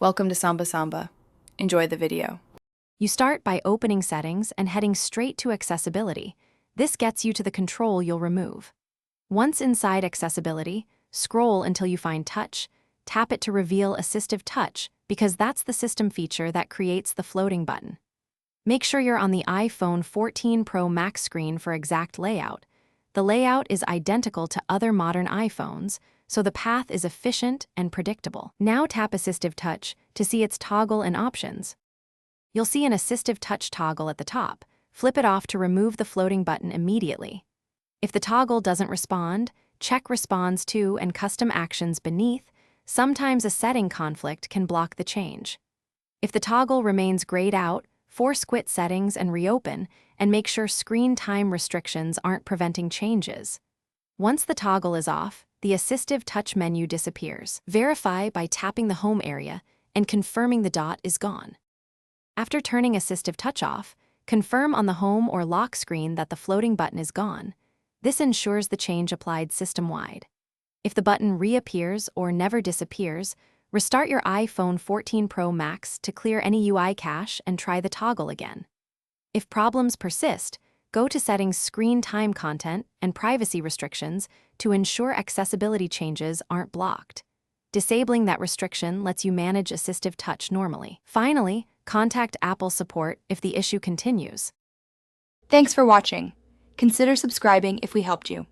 Welcome to Samba Samba. Enjoy the video. You start by opening Settings and heading straight to Accessibility. This gets you to the control you'll remove. Once inside Accessibility, scroll until you find Touch. Tap it to reveal Assistive Touch because that's the system feature that creates the floating button. Make sure you're on the iPhone 14 Pro Max screen for exact layout. The layout is identical to other modern iPhones, so the path is efficient and predictable. Now tap Assistive Touch to see its toggle and options. You'll see an Assistive Touch toggle at the top. Flip it off to remove the floating button immediately. If the toggle doesn't respond, check Responds to and Custom Actions beneath. Sometimes a setting conflict can block the change. If the toggle remains grayed out, force quit Settings and reopen, and make sure screen time restrictions aren't preventing changes. Once the toggle is off, the Assistive Touch menu disappears. Verify by tapping the home area and confirming the dot is gone. After turning Assistive Touch off, confirm on the home or lock screen that the floating button is gone. This ensures the change applied system-wide. If the button reappears or never disappears, restart your iPhone 14 Pro Max to clear any UI cache and try the toggle again. If problems persist, go to Settings, Screen Time Content, and Privacy Restrictions to ensure accessibility changes aren't blocked. Disabling that restriction lets you manage Assistive Touch normally. Finally, contact Apple support if the issue continues. Thanks for watching. Consider subscribing if we helped you.